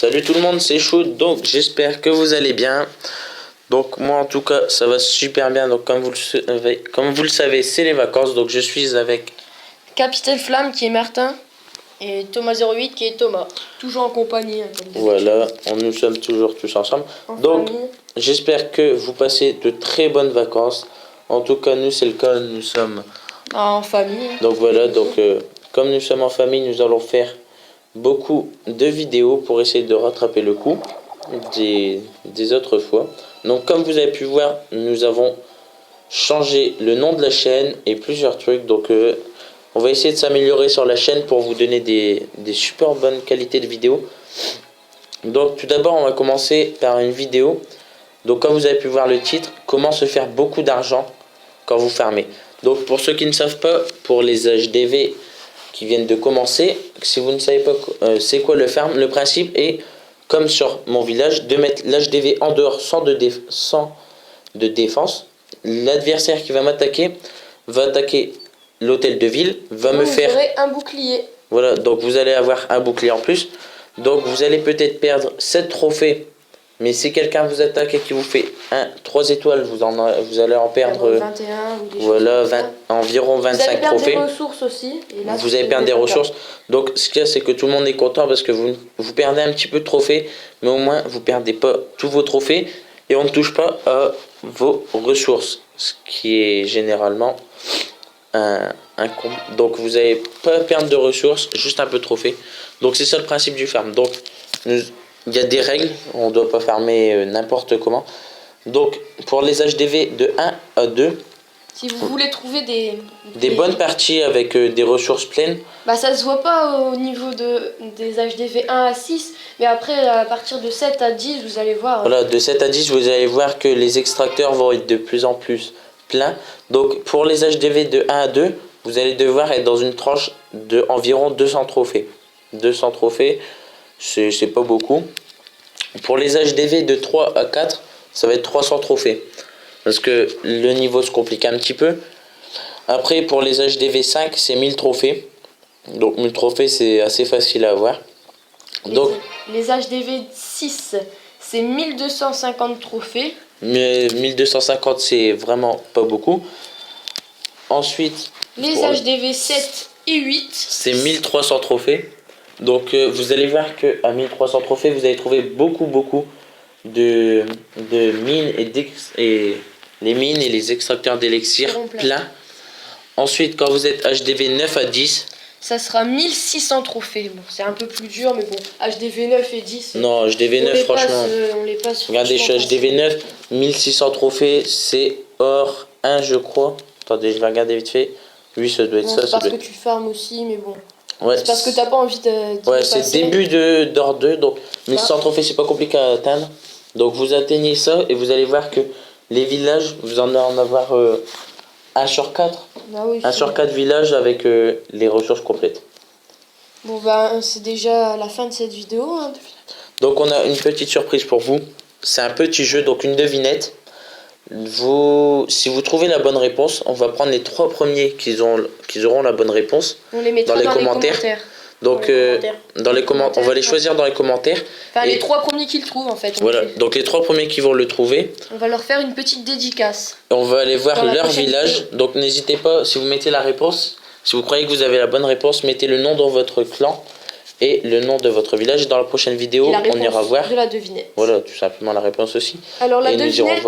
Salut tout le monde, c'est Chou, donc j'espère que vous allez bien. Donc moi en tout cas ça va super bien, donc comme vous le savez c'est les vacances, donc je suis avec Capitaine Flamme qui est Martin et Thomas 08 qui est Thomas, toujours en compagnie. Voilà, nous sommes toujours tous ensemble. Donc j'espère que vous passez de très bonnes vacances. En tout cas nous c'est le cas, nous sommes en famille. Donc voilà, comme nous sommes en famille, nous allons faire beaucoup de vidéos pour essayer de rattraper le coup des autres fois. Donc comme vous avez pu voir, nous avons changé le nom de la chaîne et plusieurs trucs. Donc on va essayer de s'améliorer sur la chaîne pour vous donner des super bonnes qualités de vidéos. Donc tout d'abord on va commencer par une vidéo. Donc comme vous avez pu voir le titre, comment se faire beaucoup d'argent quand vous farmez. Donc pour ceux qui ne savent pas, pour les HDV qui viennent de commencer, si vous ne savez pas c'est quoi le farm, le principe est, comme sur mon village, de mettre l'HDV en dehors sans de défense. L'adversaire qui va m'attaquer va attaquer l'hôtel de ville, va me faire... Vous aurez un bouclier. Voilà, donc vous allez avoir un bouclier en plus. Donc vous allez peut-être perdre 7 trophées. Mais si quelqu'un vous attaque et qui vous fait 3 étoiles, vous allez en perdre 21 ou des voilà, environ 25 trophées. Vous allez perdre des ressources aussi. Et là, vous allez perdre des ressources. Donc ce qu'il y a, c'est que tout le monde est content parce que vous perdez un petit peu de trophées. Mais au moins, vous ne perdez pas tous vos trophées. Et on ne touche pas à vos ressources. Ce qui est généralement donc vous n'allez pas perdre de ressources, juste un peu de trophées. Donc c'est ça le principe du farm. Donc il y a des règles, on ne doit pas farmer n'importe comment. Donc pour les HDV de 1 à 2, si vous voulez trouver des bonnes parties avec des ressources pleines, bah ça se voit pas au niveau des HDV 1 à 6, mais après à partir de 7 à 10 vous allez voir. Voilà, de 7 à 10 vous allez voir que les extracteurs vont être de plus en plus pleins. Donc pour les HDV de 1 à 2, vous allez devoir être dans une tranche de environ 200 trophées. 200 trophées, c'est pas beaucoup. Pour les HDV de 3 à 4, ça va être 300 trophées. Parce que le niveau se complique un petit peu. Après, pour les HDV 5, c'est 1000 trophées. Donc 1000 trophées, c'est assez facile à avoir. Donc, les HDV 6, c'est 1250 trophées. Mais 1250, c'est vraiment pas beaucoup. Ensuite, les HDV 7 et 8, c'est 1300 trophées. Donc vous allez voir qu'à 1300 trophées, vous allez trouver beaucoup de mines et les mines et les extracteurs d'élixir pleins. Ensuite, quand vous êtes HDV 9 à 10, ça sera 1600 trophées. Bon, c'est un peu plus dur, mais bon, HDV 9 et 10. Non, HDV 9, franchement. On les passe. Regardez, chez HDV 9, 1600 trophées, c'est or 1, je crois. Attendez, je vais regarder vite fait. Oui, ça doit être ça. C'est parce que tu farmes aussi, mais bon. Ouais, c'est parce que t'as pas envie de. Ouais, c'est début d'or 2, donc 1100 trophées, c'est pas compliqué à atteindre. Donc vous atteignez ça et vous allez voir que les villages, vous en avoir 1 sur 4. Ah oui, 1 sur 4 villages avec les ressources complètes. Bon bah c'est déjà la fin de cette vidéo. Hein. Donc on a une petite surprise pour vous. C'est un petit jeu, donc une devinette. Si vous trouvez la bonne réponse, on va prendre les 3 premiers qui auront la bonne réponse. On les mettra dans les commentaires. Donc on va les choisir dans les commentaires. Enfin les 3 premiers qui le trouvent en fait. Voilà, donc les 3 premiers qui vont le trouver. On va leur faire une petite dédicace. On va aller voir leur village. Donc n'hésitez pas, si vous mettez la réponse, si vous croyez que vous avez la bonne réponse, mettez le nom dans votre clan et le nom de votre village. Dans la prochaine vidéo, on ira voir. De la devinette. Voilà, tout simplement la réponse aussi. Alors la devinette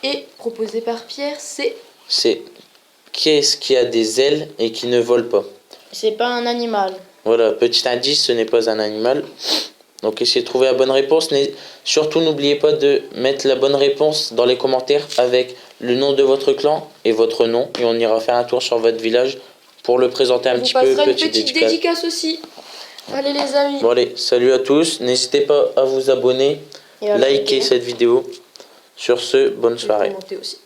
est proposée par Pierre, c'est qu'est-ce qui a des ailes et qui ne vole pas? C'est pas un animal. Voilà, petit indice, ce n'est pas un animal. Donc essayez de trouver la bonne réponse. Surtout n'oubliez pas de mettre la bonne réponse dans les commentaires avec le nom de votre clan et votre nom. Et on ira faire un tour sur votre village pour le présenter un petit peu. On une petite dédicace aussi. Allez les amis. Bon allez, salut à tous. N'hésitez pas à vous abonner, liker cette vidéo. Sur ce, bonne soirée. Commenter aussi.